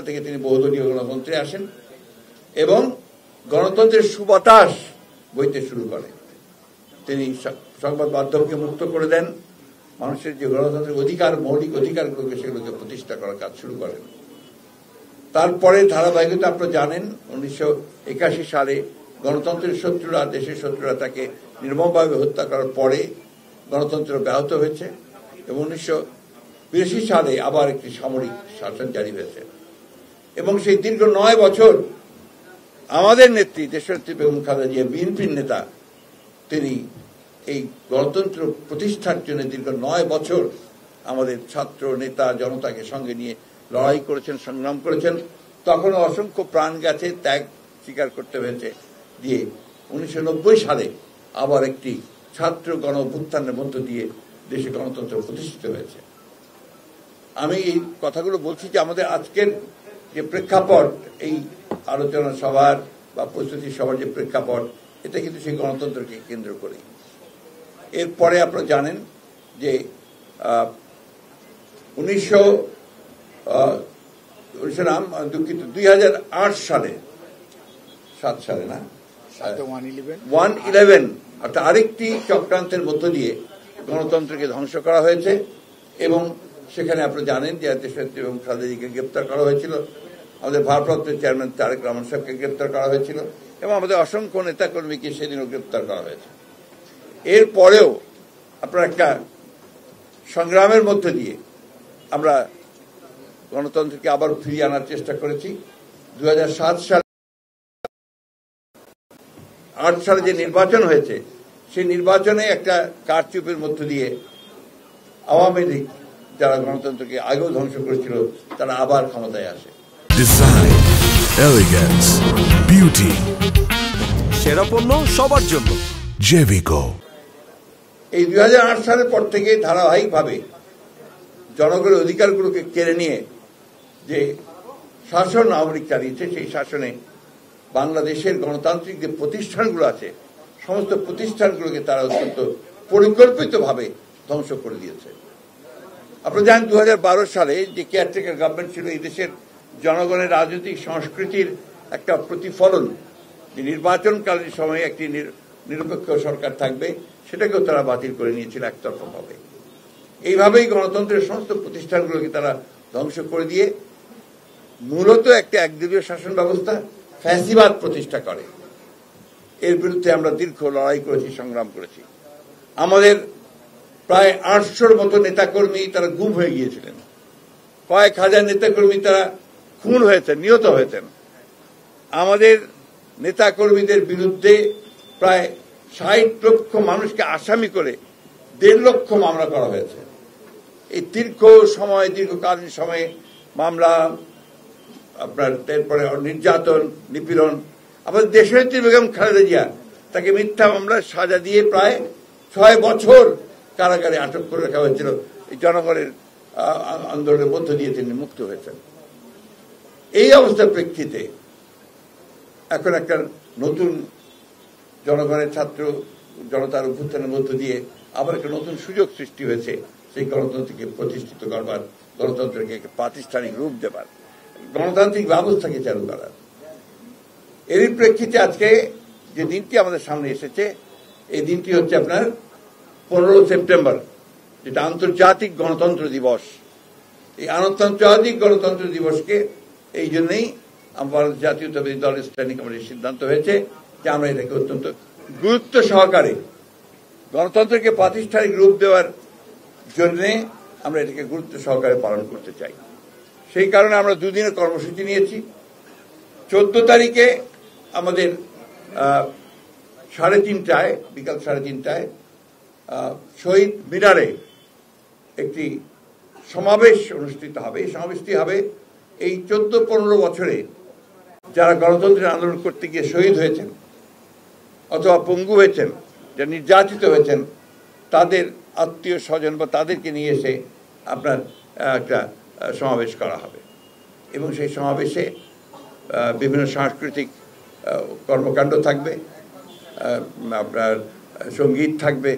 থেকে তিনি বহুদলীয় গণতন্ত্রে আসেন এবং গণতন্ত্রের সুবাতাস বইতে শুরু করেন। তিনি সংবাদ মাধ্যমকে মুক্ত করে দেন, মানুষের যে গণতন্ত্রের অধিকার, মৌলিক অধিকারগুলোকে সেগুলোকে প্রতিষ্ঠা করার কাজ শুরু করেন। তারপরে ধারাবাহিকতা আপনারা জানেন 1981 সালে গণতন্ত্রের শত্রুরা, দেশের শত্রুরা তাকে নির্মমভাবে হত্যা করার পরে গণতন্ত্র ব্যাহত হয়েছে এবং 1982 সালে আবার একটি সামরিক শাসন জারি হয়েছে এবং সেই দীর্ঘ 9 বছর আমাদের নেত্রী দেশনেত্রী বেগম খালেদা জিয়া, বিএনপির নেতা, তিনি এই গণতন্ত্র প্রতিষ্ঠার জন্য দীর্ঘ 9 বছর আমাদের ছাত্র নেতা জনতাকে সঙ্গে নিয়ে লড়াই করেছেন, সংগ্রাম করেছেন। তখনও অসংখ্য প্রাণ গেছে, ত্যাগ স্বীকার করতে হয়েছে দিয়ে 1990 সালে আবার একটি ছাত্র গণ অভ্যুত্থানের মধ্য দিয়ে দেশে গণতন্ত্র প্রতিষ্ঠিত হয়েছে। আমি এই কথাগুলো বলছি যে আমাদের আজকের যে প্রেক্ষাপট, এই আলোচনা সভার বা প্রস্তুতি সভার যে প্রেক্ষাপট, এটা কিন্তু সেই গণতন্ত্রকে কেন্দ্র করে। এরপরে আপনারা জানেন যে 2008 সালে 7 সালে না 111 অর্থাৎ আরেকটি চক্রান্তের মধ্য দিয়ে গণতন্ত্রকে ধ্বংস করা হয়েছে এবং সেখানে আপনারা জানেন যে দেশনেত্রী এবং খালেদা জিয়াকে গ্রেপ্তার করা হয়েছিল, আমাদের ভারপ্রাপ্ত চেয়ারম্যান তারেক রহমান সাহেবকে গ্রেপ্তার করা হয়েছিল এবং আমাদের অসংখ্য নেতাকর্মীকে সেদিনও গ্রেপ্তার করা হয়েছে। এরপরেও আপনারা একটা সংগ্রামের মধ্য দিয়ে আমরা গণতন্ত্রকে আবার ফিরিয়ে আনার চেষ্টা করেছি। 2007 সালে 8 সালে যে নির্বাচন হয়েছে, সেই নির্বাচনে একটা কারচুপির মধ্য দিয়ে আওয়ামী লীগ, যারা গণতন্ত্রকে আগেও ধ্বংস করেছিল, তারা আবার ক্ষমতায় আসে। ডিজাইন, এলিগেন্স, বিউটি, সেরা পণ্য সবার জন্য জেভিকো। এই 2008 সালের পর থেকে ধারাবাহিকভাবে জনগণের অধিকারগুলোকে কেড়ে নিয়ে যে শাসন আওয়ামী লীগ চালিয়েছে, সেই শাসনে বাংলাদেশের গণতান্ত্রিক যে প্রতিষ্ঠানগুলো আছে, সমস্ত প্রতিষ্ঠানগুলোকে তারা অত্যন্ত পরিকল্পিতভাবে ধ্বংস করে দিয়েছে। আপনারা জানেন 2012 সালে যে কেয়ারটেকার গভর্নমেন্ট ছিল, এই দেশের জনগণের রাজনৈতিক সংস্কৃতির একটা প্রতিফলন, যে নির্বাচনকালীন সময়ে একটি নিরপেক্ষ সরকার থাকবে, সেটাকেও তারা বাতিল করে নিয়েছিল একতরফাভাবে। এইভাবেই গণতন্ত্রের সমস্ত প্রতিষ্ঠানগুলোকে তারা ধ্বংস করে দিয়ে মূলত একটা একদলীয় শাসন ব্যবস্থা, ফ্যাসিবাদ প্রতিষ্ঠা করে। এর বিরুদ্ধে আমরা দীর্ঘ লড়াই করেছি, সংগ্রাম করেছি। আমাদের প্রায় 800-র মতো নেতাকর্মী তারা গুম হয়ে গিয়েছিলেন, কয়েক হাজার নেতাকর্মী তারা খুন হয়েছেন, নিহত হয়েছেন। আমাদের নেতাকর্মীদের বিরুদ্ধে প্রায় 60 লক্ষ মানুষকে আসামি করে 1.5 লক্ষ মামলা করা হয়েছে। এই দীর্ঘকালীন সময়ে মামলা, আপনার তারপরে নির্যাতন, নিপীড়ন। আমাদের দেশনেত্রী বেগম খালেদা জিয়া, তাকে মিথ্যা মামলার সাজা দিয়ে প্রায় 6 বছর কারাগারে আটক করে রাখা হয়েছিল। এই জনগণের আন্দোলনের মধ্য দিয়ে তিনি মুক্ত হয়েছেন। এই অবস্থার প্রেক্ষিতে এখন একটা নতুন জনগণের ছাত্র জনতার অভ্যুত্থানের মধ্য দিয়ে আবার একটা নতুন সুযোগ সৃষ্টি হয়েছে, সেই গণতন্ত্রকে প্রতিষ্ঠিত করবার, গণতন্ত্রকে প্রাতিষ্ঠানিক রূপ দেবার, গণতান্ত্রিক ব্যবস্থাকে চালু করার। এরই প্রেক্ষিতে আজকে যে দিনটি আমাদের সামনে এসেছে, এই দিনটি হচ্ছে আপনার 15 সেপ্টেম্বর, যেটা আন্তর্জাতিক গণতন্ত্র দিবস। এই আন্তর্জাতিক গণতন্ত্র দিবসকে এই জন্যই আমার জাতীয়তাবাদী দলের স্ট্যান্ডিং কমিটির সিদ্ধান্ত হয়েছে যে আমরা এটাকে অত্যন্ত গুরুত্ব সহকারে গণতন্ত্রকে প্রাতিষ্ঠানিক রূপ দেওয়ার জন্য আমরা এটাকে গুরুত্ব সহকারে পালন করতে চাই। সেই কারণে আমরা 2 দিনের কর্মসূচি নিয়েছি। 14 তারিখে আমাদের 3:30টায়, বিকাল 3:30টায় শহীদ মিনারে একটি সমাবেশ অনুষ্ঠিত হবে। এই সমাবেশটি হবে এই 14-15 বছরে যারা গণতন্ত্রের আন্দোলন করতে গিয়ে শহীদ হয়েছেন অথবা পঙ্গু হয়েছেন, যারা নির্যাতিত হয়েছেন, তাদের আত্মীয় স্বজন বা তাদেরকে নিয়ে এসে আপনার একটা সমাবেশ করা হবে এবং সেই সমাবেশে বিভিন্ন সাংস্কৃতিক কর্মকাণ্ড থাকবে, আপনার সঙ্গীত থাকবে,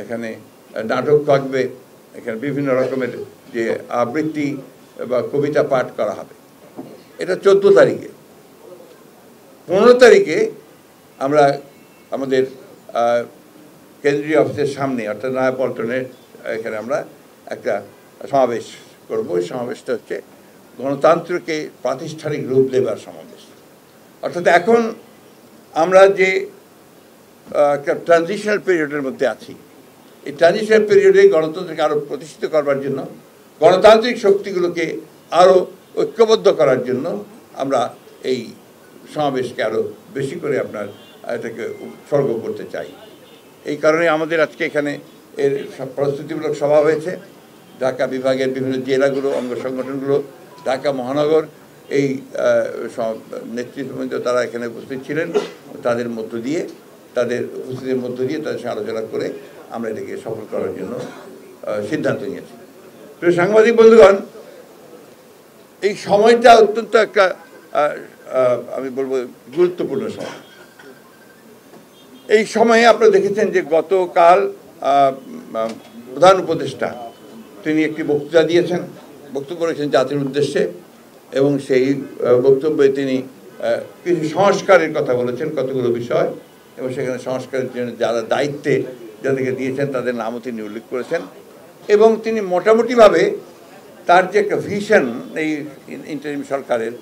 এখানে নাটক থাকবে, এখানে বিভিন্ন রকমের যে আবৃত্তি বা কবিতা পাঠ করা হবে। এটা 14 তারিখে। 15 তারিখে আমরা আমাদের কেন্দ্রীয় অফিসের সামনে অর্থাৎ নয়াপল্টনের এখানে আমরা একটা সমাবেশ করব। এই সমাবেশটা হচ্ছে গণতন্ত্রকে প্রাতিষ্ঠানিক রূপ দেবার সমাবেশ। অর্থাৎ এখন আমরা যে একটা ট্রানজিশনাল পিরিয়ডের মধ্যে আছি, এই ট্রানজিশনাল পিরিয়ডে গণতন্ত্রকে আরও প্রতিষ্ঠিত করবার জন্য, গণতান্ত্রিক শক্তিগুলোকে আরও ঐক্যবদ্ধ করার জন্য আমরা এই সমাবেশকে আরও বেশি করে আপনার এটাকে উৎসর্গ করতে চাই। এই কারণে আমাদের আজকে এখানে এর প্রস্তুতিমূলক সভা হয়েছে। ঢাকা বিভাগের বিভিন্ন জেলাগুলো, অঙ্গ সংগঠনগুলো, ঢাকা মহানগর, এই নেতৃত্ববৃন্দ তারা এখানে উপস্থিত ছিলেন। তাদের মধ্য দিয়ে, তাদের উপস্থিতির মধ্য দিয়ে তাদের সাথে আলোচনা করে আমরা এটাকে সফল করার জন্য সিদ্ধান্ত নিয়েছি। প্রিয় সাংবাদিক বন্ধুগণ, এই সময়টা অত্যন্ত একটা আমি বলবো গুরুত্বপূর্ণ সময়। এই সময়ে আপনারা দেখেছেন যে গতকাল প্রধান উপদেষ্টা তিনি একটি বক্তৃতা দিয়েছেন, বক্তব্য রেখেছেন জাতির উদ্দেশ্যে, এবং সেই বক্তব্যে তিনি কিছু সংস্কারের কথা বলেছেন, কতগুলো বিষয়, এবং সেখানে সংস্কারের জন্য যারা দায়িত্বে যাদেরকে দিয়েছেন তাদের নামও তিনি উল্লেখ করেছেন। এবং তিনি মোটামুটিভাবে তার যে একটা ভিশন এই ইন্টারিম সরকারের,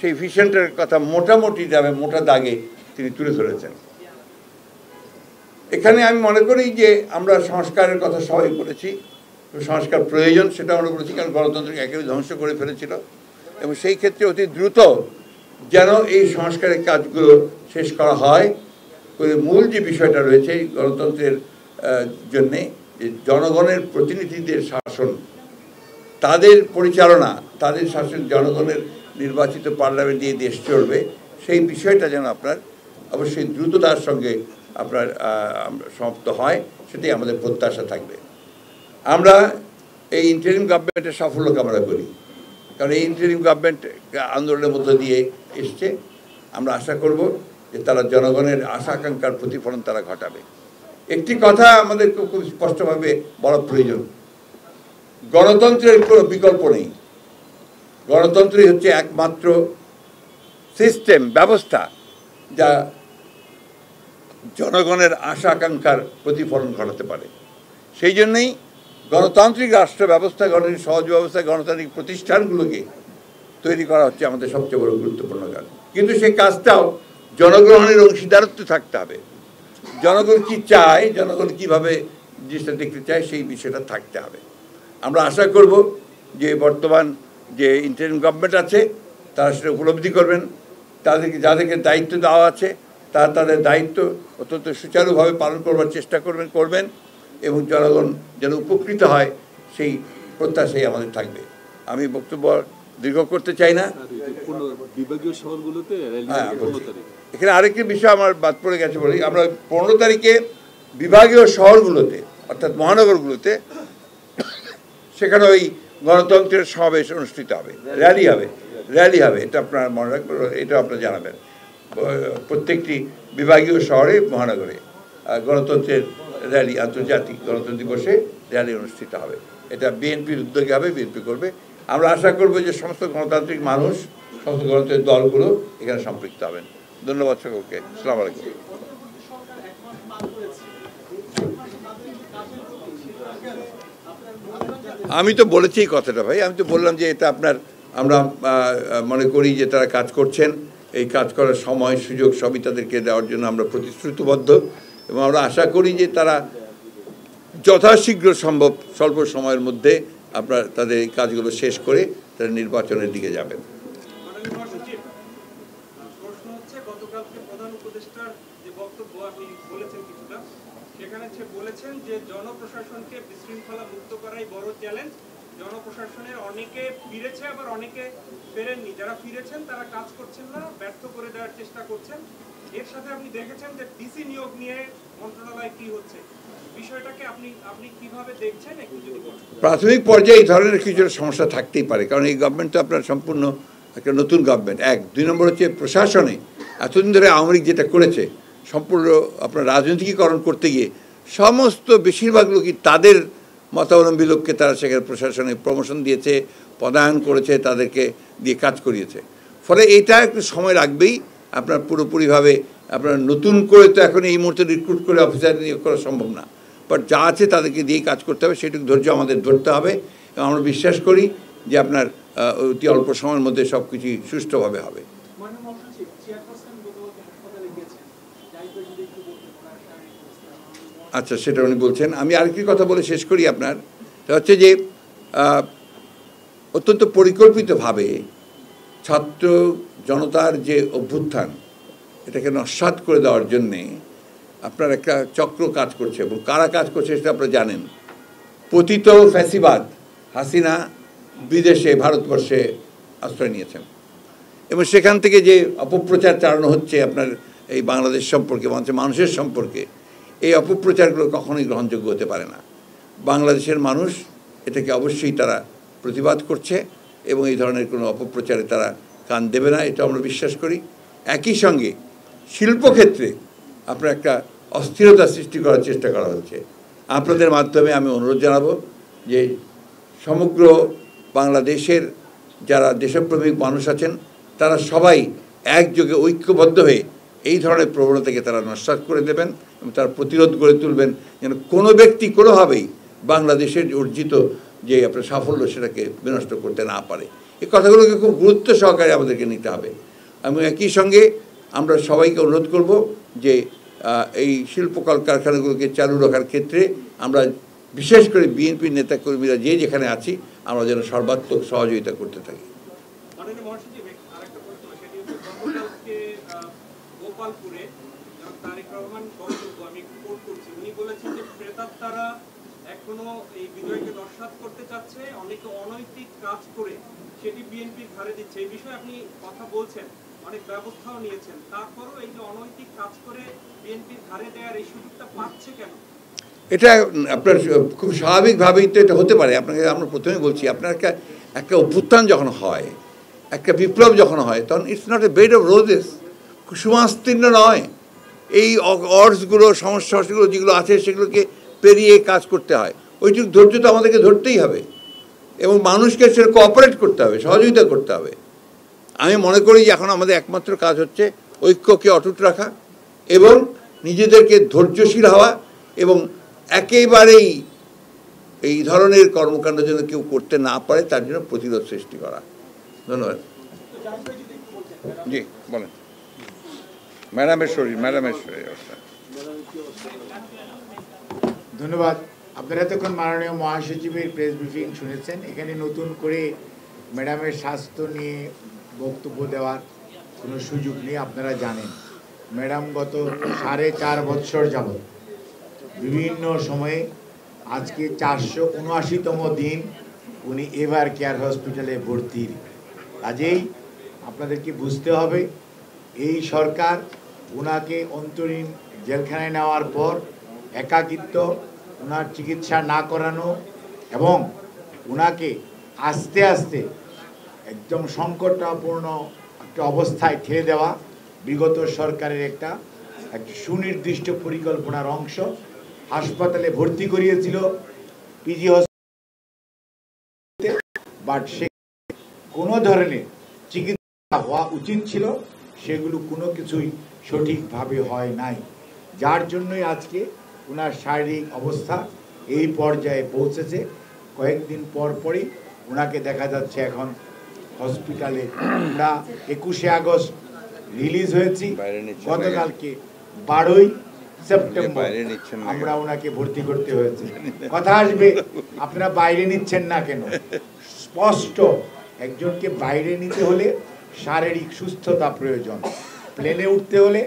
সেই ভিশনটার কথা মোটামুটি যাবে মোটা দাগে তিনি তুলে ধরেছেন। এখানে আমি মনে করি যে আমরা সংস্কারের কথা সবাই বলেছি, সংস্কার প্রয়োজন সেটা আমরা বলেছি, কারণ গণতন্ত্রকে একেবারে ধ্বংস করে ফেলেছিল, এবং সেই ক্ষেত্রে অতি দ্রুত যেন এই সংস্কারের কাজগুলো শেষ করা হয়। মূল যে বিষয়টা রয়েছে গণতন্ত্রের জন্যে, যে জনগণের প্রতিনিধিদের শাসন, তাদের পরিচালনা, তাদের শাসন, জনগণের নির্বাচিত পার্লামেন্ট দিয়ে দেশ চলবে, সেই বিষয়টা যেন আপনার অবশ্যই দ্রুততার সঙ্গে আপনার সমাপ্ত হয়, সেটাই আমাদের প্রত্যাশা থাকবে। আমরা এই ইন্টারিম গভর্নমেন্টের সাফল্য কামনা করি, কারণ এই ইন্টারিম গভর্নমেন্ট আন্দোলনের মধ্য দিয়ে এসছে। আমরা আশা করব যে তারা জনগণের আশা আকাঙ্ক্ষার প্রতিফলন তারা ঘটাবে। একটি কথা আমাদের খুব স্পষ্টভাবে বলা প্রয়োজন, গণতন্ত্রের কোনো বিকল্প নেই। গণতন্ত্রই হচ্ছে একমাত্র সিস্টেম, ব্যবস্থা যা জনগণের আশা আকাঙ্ক্ষার প্রতিফলন ঘটাতে পারে। সেই জন্যই গণতান্ত্রিক রাষ্ট্র ব্যবস্থা, গণতান্ত্রিক সহজ ব্যবস্থা, গণতান্ত্রিক প্রতিষ্ঠানগুলোকে তৈরি করা হচ্ছে আমাদের সবচেয়ে বড় গুরুত্বপূর্ণ কাজ। কিন্তু সেই কাজটাও জনগ্রহণের অংশীদারত্ব থাকতে হবে। জনগণ কি চায়, জনগণ কীভাবে জিনিসটা দেখতে চায়, সেই বিষয়টা থাকতে হবে। আমরা আশা করব যে বর্তমান যে ইন্টারিম গভর্নমেন্ট আছে তারা সেটা উপলব্ধি করবেন, তাদেরকে যাদেরকে দায়িত্ব দেওয়া আছে তারা তাদের দায়িত্ব অত্যন্ত সুচারুভাবে পালন করবার চেষ্টা করবেন, এবং জনগণ যেন উপকৃত হয় সেই প্রত্যাশাই আমাদের থাকবে। আমি বক্তব্য দীর্ঘ করতে চাই না। এখানে আরেকটি বিষয় আমার বাদ পড়ে গেছে বলি, আমরা 15 তারিখে বিভাগীয় শহরগুলোতে অর্থাৎ মহানগরগুলোতে সেখানে ওই গণতন্ত্রের সমাবেশ অনুষ্ঠিত হবে, র্যালি হবে। এটা আপনারা মনে রাখবেন, এটা আপনারা জানাবেন। প্রত্যেকটি বিভাগীয় শহরে, মহানগরে গণতন্ত্রের র্যালি, আন্তর্জাতিক গণতন্ত্র দিবসে র্যালি অনুষ্ঠিত হবে। এটা বিএনপির উদ্যোগে হবে, বিএনপি করবে। আমরা আশা করব যে সমস্ত গণতান্ত্রিক মানুষ, সমস্ত গণতান্ত্রিক দলগুলো এখানে সম্পৃক্ত হবেন। ধন্যবাদ সকলকে। আসসালামু আলাইকুম। আমি তো বলেছি এই কথাটা ভাই, আমি তো বললাম যে এটা আপনার, আমরা মনে করি যে তারা কাজ করছেন, এই কাজ করার সময় সুযোগ সবই তাদেরকে দেওয়ার জন্য আমরা প্রতিশ্রুতিবদ্ধ, এবং আমরা আশা করি যে তারা যথাশীঘ্র সম্ভব স্বল্প সময়ের মধ্যে আপনার তাদের এই কাজগুলো শেষ করে তারা নির্বাচনের দিকে যাবেন। বলেছেন যে জনপ্রশাসনকে বিশৃঙ্খলা মুক্ত করাই বড় চ্যালেঞ্জ। জনপ্রশাসনের অনেকে ফিরেছে, আবার অনেকে ফেরেননি। যারা ফিরেছেন তারা কাজ করছেন না, ব্যর্থ করে দেওয়ার চেষ্টা করছেন। এর সাথে আপনি দেখেছেন যে ডিসি নিয়োগ নিয়ে মন্ত্রণালয় কি হচ্ছে, বিষয়টাকে আপনি কিভাবে দেখছেন একটু যদি বলেন। প্রাথমিক পর্যায়ে এই ধরনের কিছু সমস্যা থাকতেই পারে, কারণ এই গভর্নমেন্ট তো আপনার সম্পূর্ণ একটা নতুন গভর্নমেন্ট। 1, 2 নম্বর হচ্ছে প্রশাসনে এতদিন ধরে আওয়ামী লীগ যেটা করেছে, সম্পূর্ণ আপনার রাজনীতিকরণ করতে গিয়ে সমস্ত বেশিরভাগ লোকই তাদের মতাবলম্বী লোককে তারা সেখানে প্রশাসনে প্রমোশন দিয়েছে, পদায়ন করেছে, তাদেরকে দিয়ে কাজ করিয়েছে। ফলে এটা একটু সময় লাগবেই। আপনার পুরোপুরিভাবে আপনার নতুন করে তো এখন এই মুহূর্তে রিক্রুট করে অফিসার নিয়োগ করা সম্ভব না, বাট যা আছে তাদেরকে দিয়েই কাজ করতে হবে, সেটুকু ধৈর্য আমাদের ধরতে হবে। এবং আমরা বিশ্বাস করি যে আপনার অতি অল্প সময়ের মধ্যে সব কিছুই সুষ্ঠুভাবে হবে। আচ্ছা, সেটা উনি বলছেন। আমি আরেকটি কথা বলে শেষ করি। আপনার হচ্ছে যে অত্যন্ত পরিকল্পিতভাবে ছাত্র জনতার যে অভ্যুত্থান, এটাকে নস্যাৎ করে দেওয়ার জন্যে আপনার একটা চক্র কাজ করছে, এবং কারা কাজ করছে সেটা আপনারা জানেন। পতিত ফ্যাসিবাদ হাসিনা বিদেশে ভারতবর্ষে আশ্রয় নিয়েছেন, এবং সেখান থেকে যে অপপ্রচার চালানো হচ্ছে আপনার এই বাংলাদেশ সম্পর্কে, মানুষের সম্পর্কে, এই অপপ্রচারগুলো কখনোই গ্রহণযোগ্য হতে পারে না। বাংলাদেশের মানুষ এটাকে অবশ্যই তারা প্রতিবাদ করছে, এবং এই ধরনের কোনো অপপ্রচারে তারা কান দেবে না, এটা আমরা বিশ্বাস করি। একই সঙ্গে শিল্পক্ষেত্রে আপনার একটা অস্থিরতা সৃষ্টি করার চেষ্টা করা হচ্ছে। আপনাদের মাধ্যমে আমি অনুরোধ জানাবো যে সমগ্র বাংলাদেশের যারা দেশপ্রেমিক মানুষ আছেন, তারা সবাই একযোগে ঐক্যবদ্ধ হয়ে এই ধরনের প্রবণতাকে তারা নস্যাৎ করে দেবেন, এবং তারা প্রতিরোধ গড়ে তুলবেন, যেন কোনো ব্যক্তি কোনোভাবেই বাংলাদেশের অর্জিত যে আপনার সাফল্য সেটাকে বিনষ্ট করতে না পারে। এই কথাগুলোকে খুব গুরুত্ব সহকারে আমাদেরকে নিতে হবে। এবং একই সঙ্গে আমরা সবাইকে অনুরোধ করব যে এই শিল্প কলকারখানাগুলোকে চালু রাখার ক্ষেত্রে আমরা বিশেষ করে বিএনপির নেতাকর্মীরা যে যেখানে আছি, আমরা যেন সর্বাত্মক সহযোগিতা করতে থাকি। গোপালপুরে তারেক রহমান বক্তব্য আমি কোট করছি, উনি বলেছেন যে প্রেতাত্মারা এখনো এই বিজয়কে নস্যাৎ করতে চাচ্ছে, অনেকে অনৈতিক কাজ করে সেটি বিএনপির ঘাড়ে দিচ্ছে। এই বিষয়ে আপনি কথা বলছেন, অনেক ব্যবস্থাও নিয়েছেন, তারপরও এই যে অনৈতিক কাজ করে বিএনপির ঘাড়ে দেওয়ার এই সুযোগটা পাচ্ছে কেন? এটা আপনার খুব স্বাভাবিকভাবেই তো এটা হতে পারে। আপনাকে আমরা প্রথমে বলছি, আপনার একটা অভ্যুত্থান যখন হয়, একটা বিপ্লব যখন হয়, তখন it's not a bed of roses, সুমাস্তীর্ণ নয়। এই অর্ডসগুলো, সমস্যাগুলো যেগুলো আছে সেগুলোকে পেরিয়ে কাজ করতে হয়। ওইটুকু ধৈর্য তো আমাদেরকে ধরতেই হবে, এবং মানুষকে সেটা কোঅপারেট করতে হবে, সহযোগিতা করতে হবে। আমি মনে করি যে এখন আমাদের একমাত্র কাজ হচ্ছে ঐক্যকে অটুট রাখা, এবং নিজেদেরকে ধৈর্যশীল হওয়া, এবং একেবারেই এই ধরনের কর্মকাণ্ড যেন কেউ করতে না পারে তার জন্য প্রতিরোধ সৃষ্টি করা। ধন্যবাদ। জি বলেন। ম্যাডামের শরীর অবস্থা। ধন্যবাদ। আপনারা এতক্ষণ মাননীয় মহাসচিবের প্রেস ব্রিফিং শুনেছেন। এখানে নতুন করে ম্যাডামের স্বাস্থ্য নিয়ে বক্তব্য দেওয়ার কোনো সুযোগ নেই। আপনারা জানেন ম্যাডাম গত 4.5 বৎসর যাবৎ বিভিন্ন সময়ে, আজকে 479তম দিন উনি এভার কেয়ার হসপিটালে ভর্তির। কাজেই আপনাদেরকে বুঝতে হবে, এই সরকার ওনাকে অন্তরীণ জেলখানায় নেওয়ার পর একাকিত্ব, ওনার চিকিৎসা না করানো এবং ওনাকে আস্তে আস্তে একদম সংকটাপূর্ণ একটা অবস্থায় ঠেলে দেওয়া বিগত সরকারের একটা সুনির্দিষ্ট পরিকল্পনার অংশ। হাসপাতালে ভর্তি করিয়েছিল পিজি হসপিটালে, বাট সে কোনো ধরনের চিকিৎসা হওয়া উচিত ছিল সেগুলো কোনো কিছুই সঠিকভাবে হয় নাই, যার জন্যই আজকে ওনার শারীরিক অবস্থা এই পর্যায়ে পৌঁছেছে। কয়েকদিন পর পরই ওনাকে দেখা যাচ্ছে এখন হসপিটালে। আমরা 21শে আগস্ট রিলিজ হয়েছি, গতকালকে 12ই সেপ্টেম্বর আমরা ওনাকে ভর্তি করতে হয়েছে। কথা আসবে আপনারা বাইরে নিচ্ছেন না কেন? স্পষ্ট, একজনকে বাইরে নিতে হলে শারীরিক সুস্থতা প্রয়োজন। প্লেনে উঠতে হলে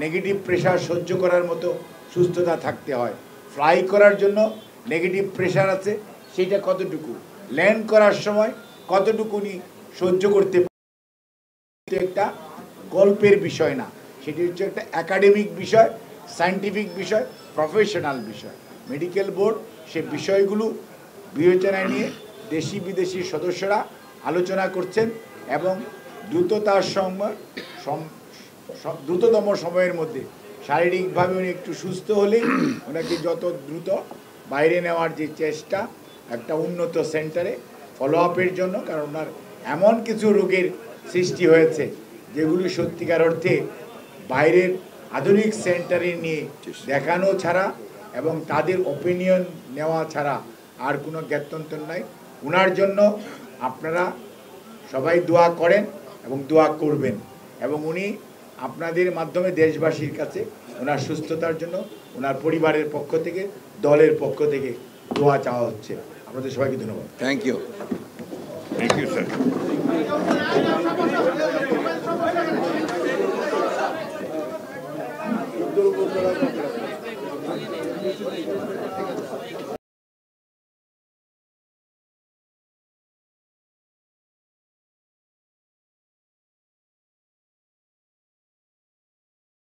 নেগেটিভ প্রেশার সহ্য করার মতো সুস্থতা থাকতে হয়। ফ্লাই করার জন্য নেগেটিভ প্রেশার আছে, সেটা কতটুকু, ল্যান্ড করার সময় কতটুকু উনি সহ্য করতে পারেন, একটা গল্পের বিষয় না, সেটি হচ্ছে একটা একাডেমিক বিষয়, সায়েন্টিফিক বিষয়, প্রফেশনাল বিষয়। মেডিকেল বোর্ড সে বিষয়গুলো বিবেচনায় নিয়ে দেশি বিদেশি সদস্যরা আলোচনা করছেন, এবং দ্রুততম সময়ের মধ্যে শারীরিকভাবে উনি একটু সুস্থ হলে ওনাকে যত দ্রুত বাইরে নেওয়ার যে চেষ্টা, একটা উন্নত সেন্টারে ফলো আপের জন্য, কারণ ওনার এমন কিছু রোগের সৃষ্টি হয়েছে, যেগুলি সত্যিকার অর্থে বাইরের আধুনিক সেন্টারে নিয়ে দেখানো ছাড়া এবং তাদের ওপিনিয়ন নেওয়া ছাড়া আর কোনো জ্ঞাতন্তর নাই। ওনার জন্য আপনারা সবাই দোয়া করেন এবং দোয়া করবেন, এবং উনি আপনাদের মাধ্যমে দেশবাসীর কাছে ওনার সুস্থতার জন্য ওনার পরিবারের পক্ষ থেকে, দলের পক্ষ থেকে দোয়া চাওয়া হচ্ছে। আপনাদের সবাইকে ধন্যবাদ। Thank you. Thank you sir.